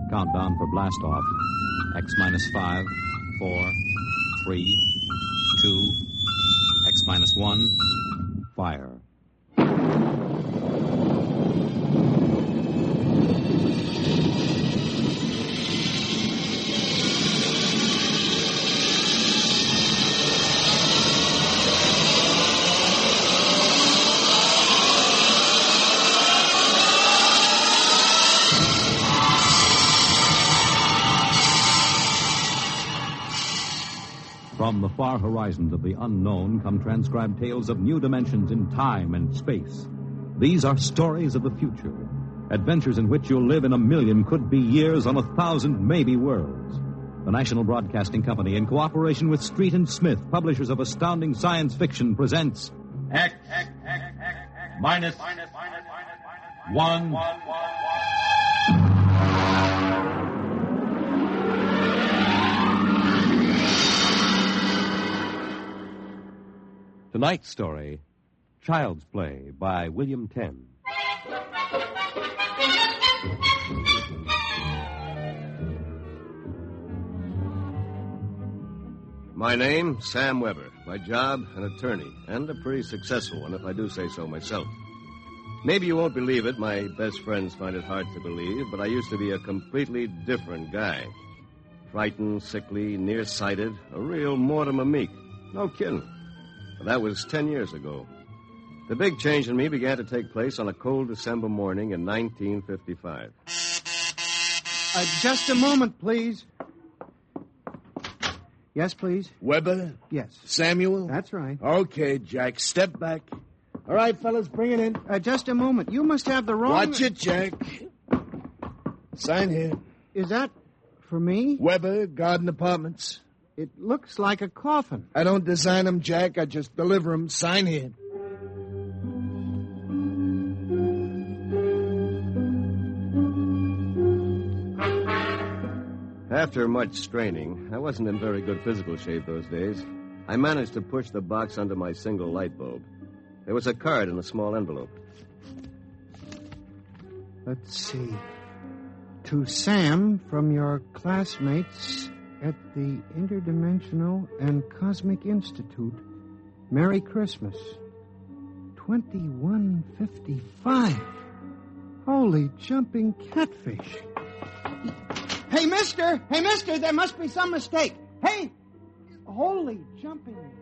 Countdown for blast off. X minus 5, 4, 3, 2, X minus 1, fire. From the far horizons of the unknown come transcribed tales of new dimensions in time and space. These are stories of the future, adventures in which you'll live in a million could-be years on 1,000 maybe worlds. The National Broadcasting Company, in cooperation with Street and Smith, publishers of astounding science fiction, presents X minus 1. Tonight's story, Child's Play by William Tenn. My name, Sam Weber. My job, an attorney, and a pretty successful one, if I do say so myself. Maybe you won't believe it. My best friends find it hard to believe, but I used to be a completely different guy. Frightened, sickly, nearsighted, a real Mortimer Meek. No kidding. But that was 10 years ago. The big change in me began to take place on a cold December morning in 1955. Just a moment, please. Yes, please. Weber? Yes. Samuel? That's right. Okay, Jack, step back. All right, fellas, bring it in. Just a moment. You must have the wrong... Watch it, Jack. Sign here. Is that for me? Weber, Garden Apartments. It looks like a coffin. I don't design them, Jack. I just deliver them. Sign here. After much straining, I wasn't in very good physical shape those days. I managed to push the box under my single light bulb. There was a card in a small envelope. Let's see. To Sam from your classmates at the Interdimensional and Cosmic Institute. Merry Christmas. 2155. Holy jumping catfish. Hey, mister! Hey, mister! There must be some mistake. Hey! Holy jumping catfish.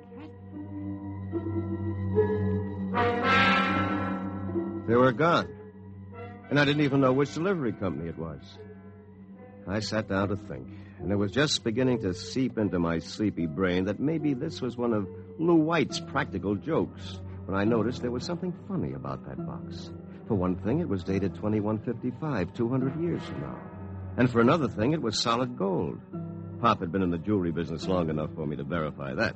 They were gone. And I didn't even know which delivery company it was. I sat down to think. And it was just beginning to seep into my sleepy brain that maybe this was one of Lou White's practical jokes when I noticed there was something funny about that box. For one thing, it was dated 2155, 200 years from now. And for another thing, it was solid gold. Pop had been in the jewelry business long enough for me to verify that.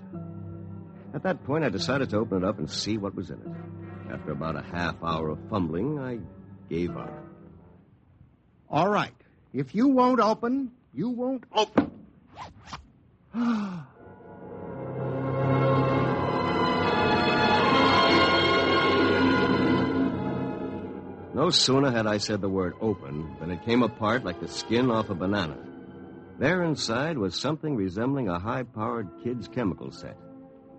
At that point, I decided to open it up and see what was in it. After about a half hour of fumbling, I gave up. All right. If you won't open... You won't open. No sooner had I said the word open than it came apart like the skin off a banana. There inside was something resembling a high-powered kid's chemical set.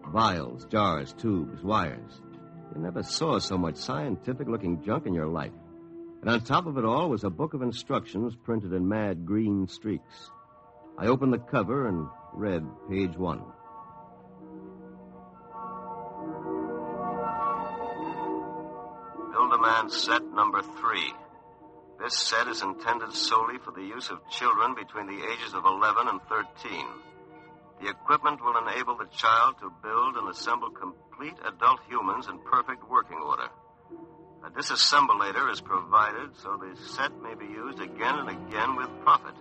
Vials, jars, tubes, wires. You never saw so much scientific-looking junk in your life. And on top of it all was a book of instructions printed in mad green streaks. I opened the cover and read page 1. Build-A-Man set number 3. This set is intended solely for the use of children between the ages of 11 and 13. The equipment will enable the child to build and assemble complete adult humans in perfect working order. A disassemblator is provided so the set may be used again and again with profit.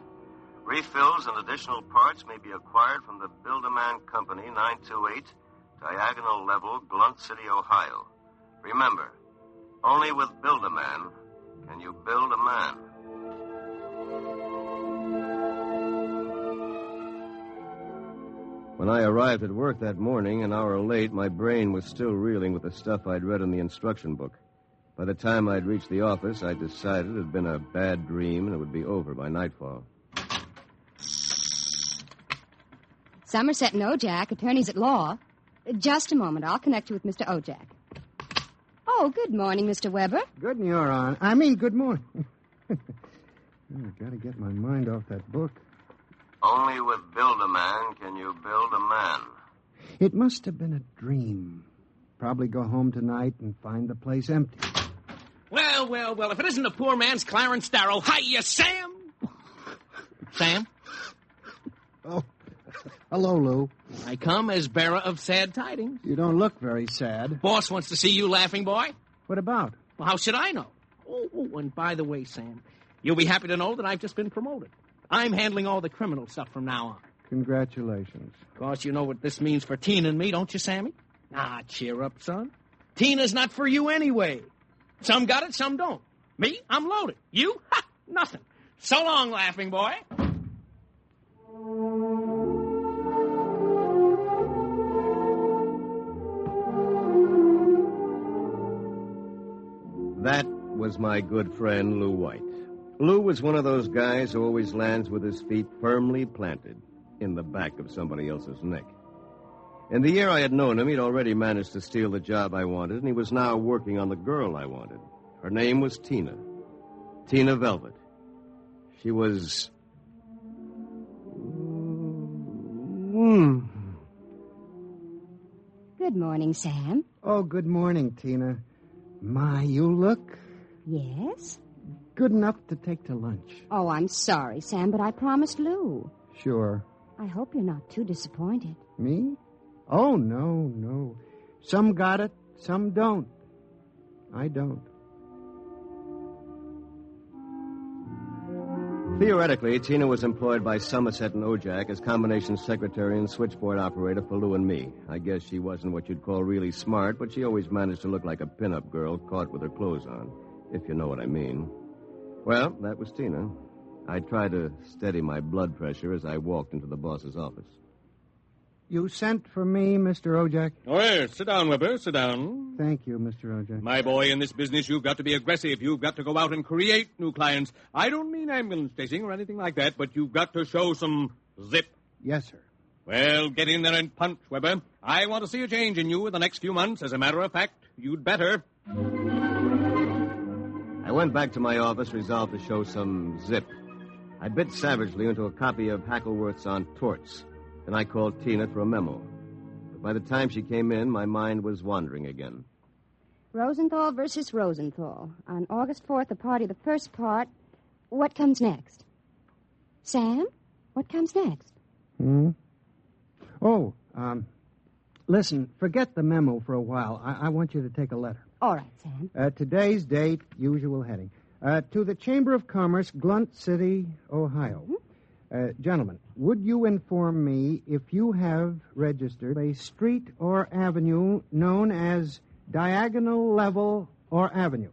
Refills and additional parts may be acquired from the Build-A-Man Company, 928, Diagonal Level, Blunt City, Ohio. Remember, only with Build-A-Man can you build a man. When I arrived at work that morning, an hour late, my brain was still reeling with the stuff I'd read in the instruction book. By the time I'd reached the office, I decided it had been a bad dream and it would be over by nightfall. Somerset and Ojak, attorneys at law. Just a moment. I'll connect you with Mr. Ojak. Oh, good morning, Mr. Weber. Good morning. I've got to get my mind off that book. Only with Build-A-Man can you build a man. It must have been a dream. Probably go home tonight and find the place empty. Well, if it isn't a poor man's Clarence Darrow. Hiya, Sam! Sam? Oh, hello, Lou. I come as bearer of sad tidings. You don't look very sad. Boss wants to see you, laughing boy. What about? Well, how should I know? Oh, and by the way, Sam, you'll be happy to know that I've just been promoted. I'm handling all the criminal stuff from now on. Congratulations. Of course, you know what this means for Tina and me, don't you, Sammy? Ah, cheer up, son. Tina's not for you anyway. Some got it, some don't. Me, I'm loaded. You? Ha! Nothing. So long, laughing boy. That was my good friend, Lou White. Lou was one of those guys who always lands with his feet firmly planted in the back of somebody else's neck. In the year I had known him, he'd already managed to steal the job I wanted, and he was now working on the girl I wanted. Her name was Tina. Tina Velvet. She was... Good morning, Sam. Oh, good morning, Tina. My, you look Yes? good enough to take to lunch. Oh, I'm sorry, Sam, but I promised Lou. Sure. I hope you're not too disappointed. Me? Oh, no. Some got it, some don't. I don't. Theoretically, Tina was employed by Somerset and Ojak as combination secretary and switchboard operator for Lou and me. I guess she wasn't what you'd call really smart, but she always managed to look like a pin-up girl caught with her clothes on, if you know what I mean. Well, that was Tina. I tried to steady my blood pressure as I walked into the boss's office. You sent for me, Mr. Ojak? Oh, yes. Sit down, Weber. Sit down. Thank you, Mr. Ojak. My boy, in this business, you've got to be aggressive. You've got to go out and create new clients. I don't mean ambulance chasing or anything like that, but you've got to show some zip. Yes, sir. Well, get in there and punch, Weber. I want to see a change in you in the next few months. As a matter of fact, you'd better. I went back to my office resolved to show some zip. I bit savagely into a copy of Hackleworth's On Torts. Then I called Tina for a memo. But by the time she came in, my mind was wandering again. Rosenthal versus Rosenthal. On August 4th, the party, the first part. What comes next? Sam, what comes next? Oh, listen, forget the memo for a while. I want you to take a letter. All right, Sam. Today's date, usual heading. To the Chamber of Commerce, Glunt City, Ohio. Gentlemen, would you inform me if you have registered a street or avenue known as Diagonal Level or Avenue?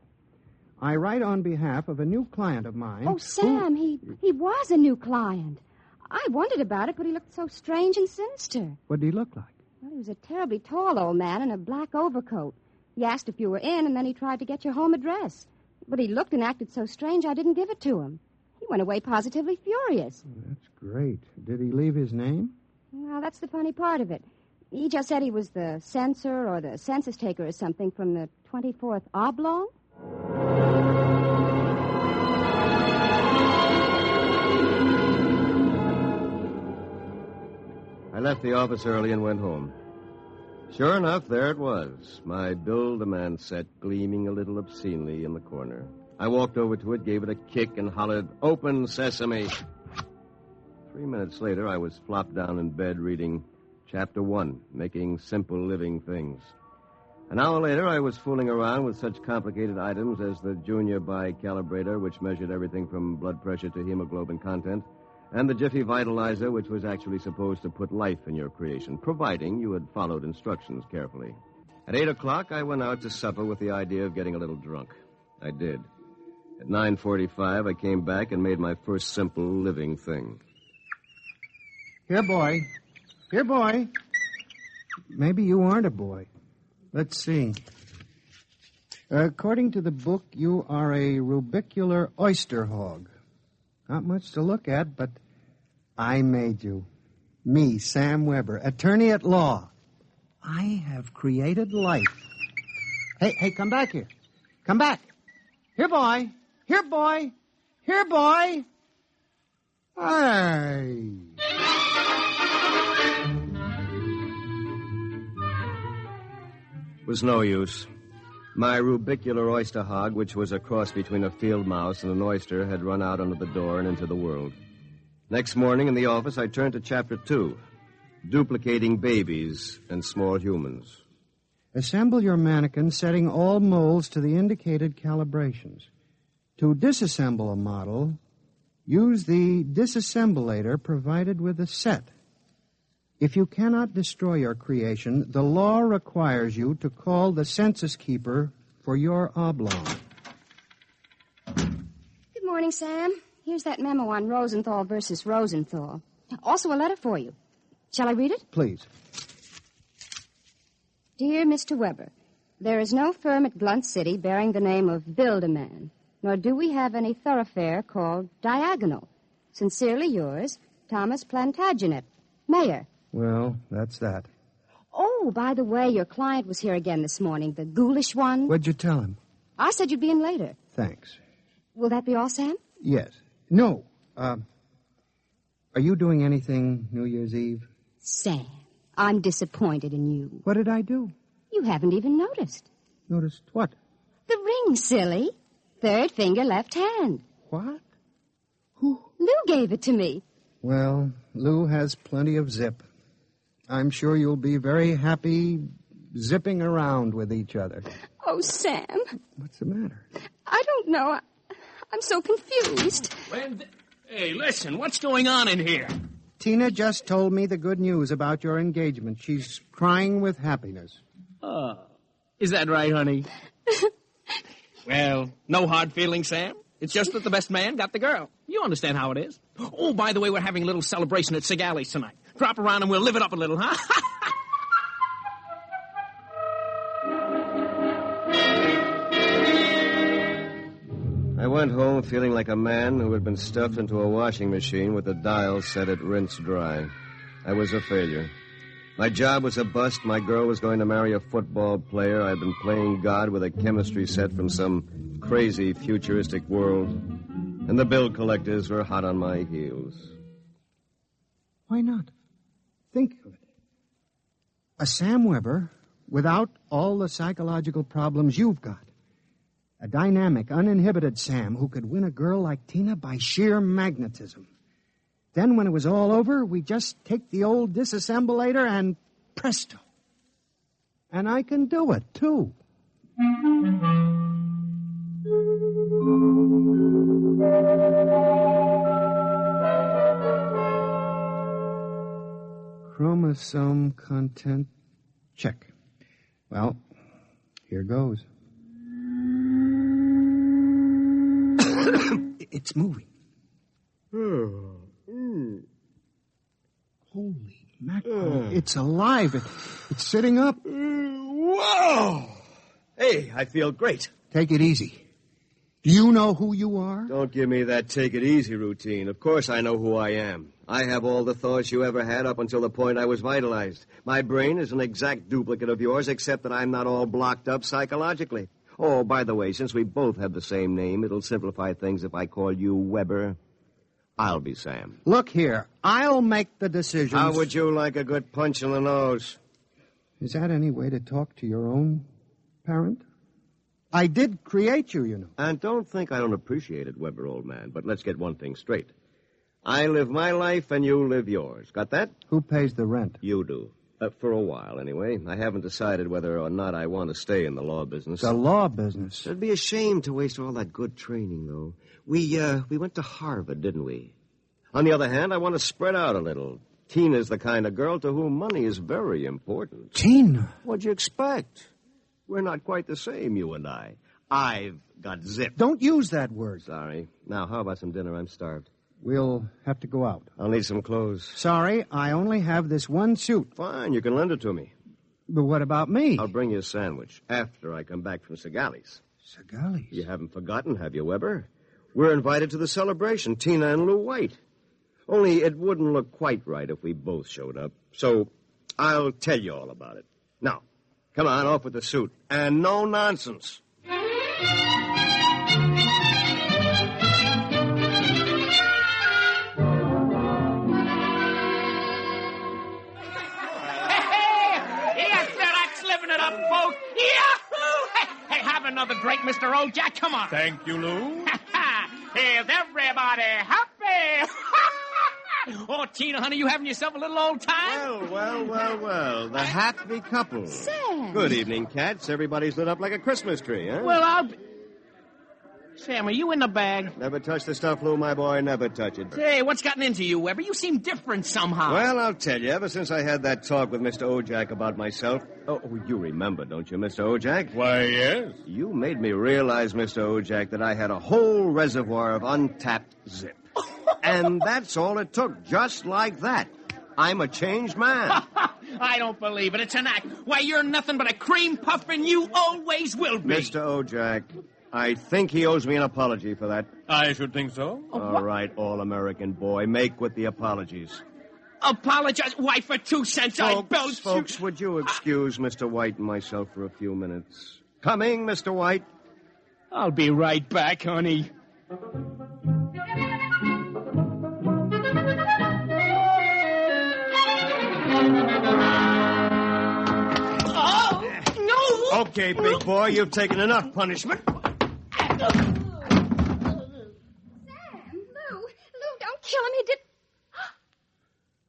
I write on behalf of a new client of mine. Oh, Sam, he was a new client. I wondered about it, but he looked so strange and sinister. What did he look like? Well, he was a terribly tall old man in a black overcoat. He asked if you were in, and then he tried to get your home address. But he looked and acted so strange, I didn't give it to him. He went away positively furious. That's great. Did he leave his name? Well, that's the funny part of it. He just said he was the censor or the census taker or something from the 24th Oblong. I left the office early and went home. Sure enough, there it was, my Build-A-Man set gleaming a little obscenely in the corner. I walked over to it, gave it a kick, and hollered, "Open sesame!" 3 minutes later, I was flopped down in bed reading Chapter 1, Making Simple Living Things. An hour later, I was fooling around with such complicated items as the Junior Bicalibrator, which measured everything from blood pressure to hemoglobin content, and the Jiffy Vitalizer, which was actually supposed to put life in your creation, providing you had followed instructions carefully. At 8 o'clock, I went out to supper with the idea of getting a little drunk. I did. At 9:45, I came back and made my first simple living thing. Here, boy. Here, boy. Maybe you aren't a boy. Let's see. According to the book, you are a rubicular oyster hog. Not much to look at, but I made you. Me, Sam Weber, attorney at law. I have created life. Hey, come back here. Come back. Here, boy. Here, boy. Here, boy. Hey. It was no use. My rubicular oyster hog, which was a cross between a field mouse and an oyster, had run out under the door and into the world. Next morning in the office, I turned to Chapter 2, duplicating babies and small humans. Assemble your mannequin, setting all molds to the indicated calibrations. To disassemble a model, use the disassemblator provided with the set. If you cannot destroy your creation, the law requires you to call the census keeper for your oblong. Good morning, Sam. Here's that memo on Rosenthal versus Rosenthal. Also a letter for you. Shall I read it? Please. Dear Mr. Weber, there is no firm at Blunt City bearing the name of Build-A-Man, nor do we have any thoroughfare called Diagonal. Sincerely yours, Thomas Plantagenet, Mayor. Well, that's that. Oh, by the way, your client was here again this morning, the ghoulish one. What'd you tell him? I said you'd be in later. Thanks. Will that be all, Sam? Yes. No. Are you doing anything New Year's Eve? Sam, I'm disappointed in you. What did I do? You haven't even noticed. Noticed what? The ring, silly. Third finger, left hand. What? Who? Lou gave it to me. Well, Lou has plenty of zip. I'm sure you'll be very happy zipping around with each other. Oh, Sam. What's the matter? I don't know. I'm so confused. Hey, listen, what's going on in here? Tina just told me the good news about your engagement. She's crying with happiness. Oh, is that right, honey? Well, no hard feelings, Sam. It's just that the best man got the girl. You understand how it is. Oh, by the way, we're having a little celebration at Sig Alley's tonight. Drop around and we'll live it up a little, huh? I went home feeling like a man who had been stuffed into a washing machine with the dial set at rinse dry. I was a failure. My job was a bust. My girl was going to marry a football player. I'd been playing God with a chemistry set from some crazy futuristic world. And the bill collectors were hot on my heels. Why not? Think of it. A Sam Weber without all the psychological problems you've got. A dynamic, uninhibited Sam who could win a girl like Tina by sheer magnetism. Then when it was all over, we just take the old disassemblator and presto. And I can do it, too. Chromosome content check. Well, here goes. It's moving. Holy mackerel. It's alive. It's sitting up. Whoa! Hey, I feel great. Take it easy. Do you know who you are? Don't give me that take it easy routine. Of course I know who I am. I have all the thoughts you ever had up until the point I was vitalized. My brain is an exact duplicate of yours, except that I'm not all blocked up psychologically. Oh, by the way, since we both have the same name, it'll simplify things if I call you Weber. I'll be Sam. Look here. I'll make the decisions. How would you like a good punch in the nose? Is that any way to talk to your own parent? I did create you, you know. And don't think I don't appreciate it, Weber, old man. But let's get one thing straight. I live my life and you live yours. Got that? Who pays the rent? You do. For a while, anyway. I haven't decided whether or not I want to stay in the law business. The law business? It'd be a shame to waste all that good training, though. We went to Harvard, didn't we? On the other hand, I want to spread out a little. Tina's the kind of girl to whom money is very important. Tina? What'd you expect? We're not quite the same, you and I. I've got zip. Don't use that word. Sorry. Now, how about some dinner? I'm starved. We'll have to go out. I'll need some clothes. Sorry, I only have this one suit. Fine, you can lend it to me. But what about me? I'll bring you a sandwich after I come back from Segali's. Segali's? You haven't forgotten, have you, Weber? We're invited to the celebration, Tina and Lou White. Only it wouldn't look quite right if we both showed up. So I'll tell you all about it. Now, come on, off with the suit. And no nonsense. Folks. Yahoo! Hey, have another drink, Mr. Ojak. Come on. Thank you, Lou. Is everybody happy? Oh, Tina, honey, you having yourself a little old time? Well. The happy couple. Sam. Good evening, cats. Everybody's lit up like a Christmas tree, huh? Well, I'll be... Sam, are you in the bag? Never touch the stuff, Lou, my boy. Never touch it. Hey, what's gotten into you, Weber? You seem different somehow. Well, I'll tell you. Ever since I had that talk with Mr. Ojak about myself... Oh, you remember, don't you, Mr. Ojak? Why, yes. You made me realize, Mr. Ojak, that I had a whole reservoir of untapped zip. And that's all it took, just like that. I'm a changed man. I don't believe it. It's an act. Why, you're nothing but a cream puff, and you always will be. Mr. Ojak, I think he owes me an apology for that. I should think so. All right, all-American boy, make with the apologies. Apologize? Why, for 2 cents, I belch you. Folks, would you excuse Mr. White and myself for a few minutes? Coming, Mr. White. I'll be right back, honey. Oh, no! Okay, big boy, you've taken enough punishment. Sam, Lou, don't kill him. He did...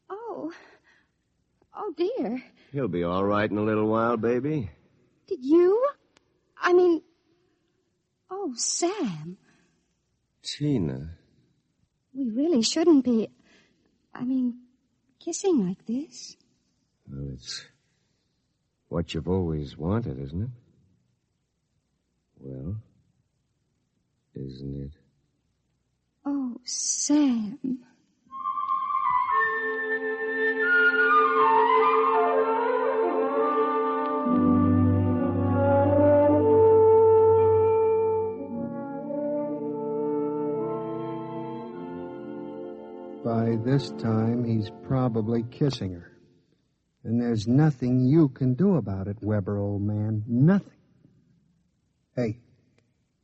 Oh, dear. He'll be all right in a little while, baby. Did you? I mean... Oh, Sam. Tina. We really shouldn't be... kissing like this. Well, it's what you've always wanted, isn't it? Well, isn't it? Oh, Sam. By this time, he's probably kissing her. And there's nothing you can do about it, Weber, old man. Nothing. Hey,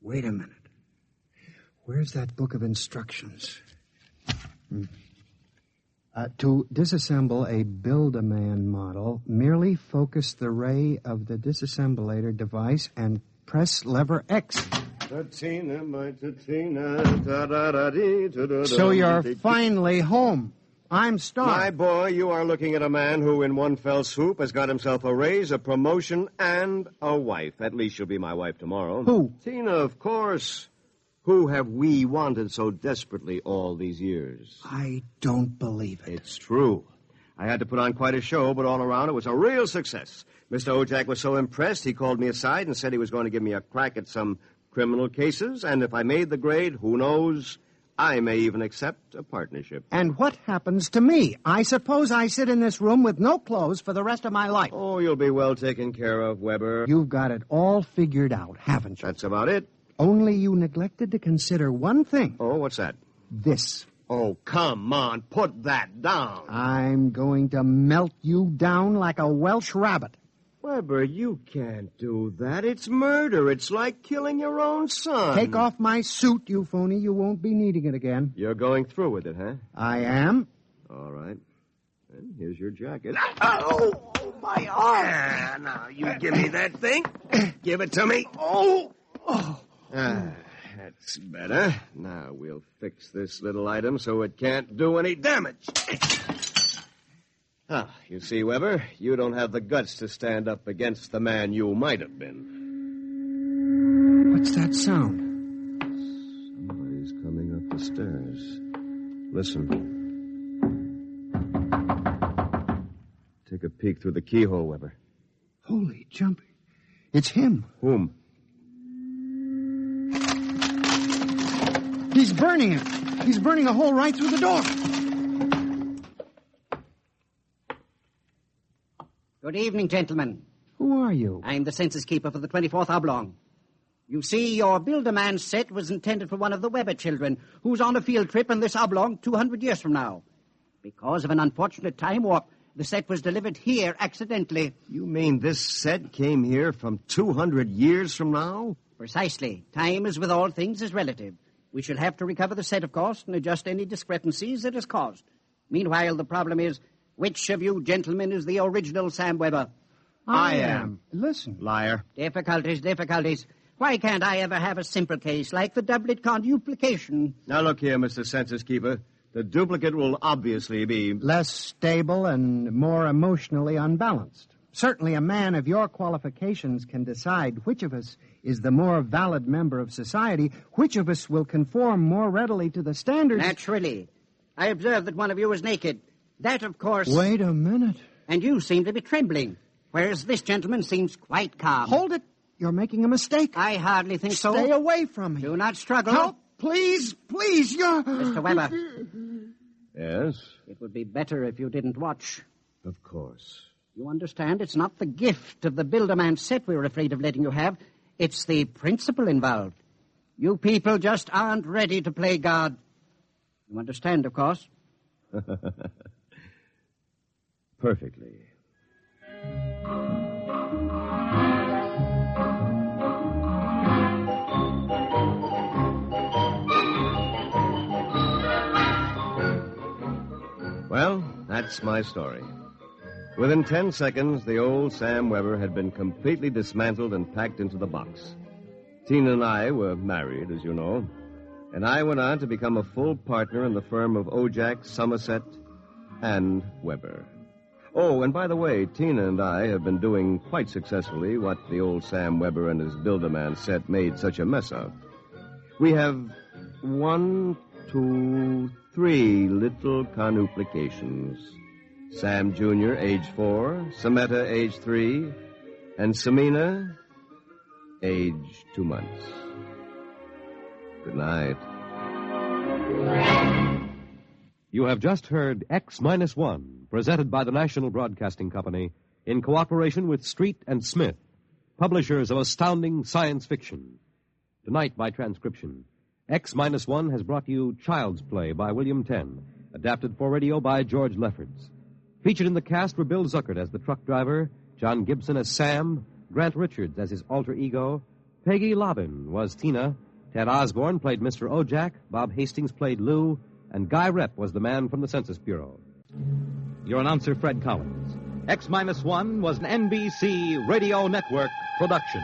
wait a minute. Where's that book of instructions? To disassemble a Build-A-Man model, merely focus the ray of the disassemblator device and press lever X. So you're finally home. I'm starved. My boy, you are looking at a man who in one fell swoop has got himself a raise, a promotion, and a wife. At least she'll be my wife tomorrow. Who? Tina, of course. Who have we wanted so desperately all these years? I don't believe it. It's true. I had to put on quite a show, but all around it was a real success. Mr. Ojak was so impressed, he called me aside and said he was going to give me a crack at some criminal cases, and if I made the grade, who knows, I may even accept a partnership. And what happens to me? I suppose I sit in this room with no clothes for the rest of my life. Oh, you'll be well taken care of, Weber. You've got it all figured out, haven't you? That's about it. Only you neglected to consider one thing. Oh, what's that? This. Oh, come on, put that down. I'm going to melt you down like a Welsh rabbit. Weber, you can't do that. It's murder. It's like killing your own son. Take off my suit, you phony. You won't be needing it again. You're going through with it, huh? I am. All right. And here's your jacket. Oh, my arm. Now, you give me that thing. Give it to me. Oh. That's better. Now we'll fix this little item so it can't do any damage. You see, Weber, you don't have the guts to stand up against the man you might have been. What's that sound? Somebody's coming up the stairs. Listen. Take a peek through the keyhole, Weber. Holy jumping. It's him. Whom? He's burning it. He's burning a hole right through the door. Good evening, gentlemen. Who are you? I'm the census keeper for the 24th Oblong. You see, your Build-A-Man set was intended for one of the Weber children, who's on a field trip in this Oblong 200 years from now. Because of an unfortunate time warp, the set was delivered here accidentally. You mean this set came here from 200 years from now? Precisely. Time, as with all things, is relative. We shall have to recover the set, of course, and adjust any discrepancies it has caused. Meanwhile, the problem is, which of you gentlemen is the original Sam Weber? I am. Listen. Liar. Difficulties. Why can't I ever have a simple case like the doublet conduplication? Now look here, Mr. Census Keeper. The duplicate will obviously be Less stable and more emotionally unbalanced. Certainly a man of your qualifications can decide which of us is the more valid member of society, which of us will conform more readily to the standards. Naturally. I observe that one of you is naked. That, of course... Wait a minute. And you seem to be trembling, whereas this gentleman seems quite calm. Hold it. You're making a mistake. I hardly think so. Stay away from me. Do not struggle. Help, please, you're... Mr. Weber. Yes? It would be better if you didn't watch. Of course. You understand, it's not the gift of the Build-A-Man set we're afraid of letting you have. It's the principle involved. You people just aren't ready to play God. You understand, of course? Perfectly. Well, that's my story. Within 10 seconds, the old Sam Weber had been completely dismantled and packed into the box. Tina and I were married, as you know, and I went on to become a full partner in the firm of Ojak, Somerset, and Weber. Oh, and by the way, Tina and I have been doing quite successfully what the old Sam Weber and his Build-A-Man set made such a mess of. We have 1, 2, 3 little conuplications. Sam Jr., age 4, Sametta, age 3, and Samina, age 2 months. Good night. You have just heard X-1, presented by the National Broadcasting Company in cooperation with Street and Smith, publishers of astounding science fiction. Tonight, by transcription, X-1 has brought you Child's Play by William Tenn, adapted for radio by George Lefferts. Featured in the cast were Bill Zuckert as the truck driver, John Gibson as Sam, Grant Richards as his alter ego, Peggy Lobbin was Tina, Ted Osborne played Mr. Ojak, Bob Hastings played Lou, and Guy Repp was the man from the Census Bureau. Your announcer, Fred Collins. X-1 was an NBC Radio Network production.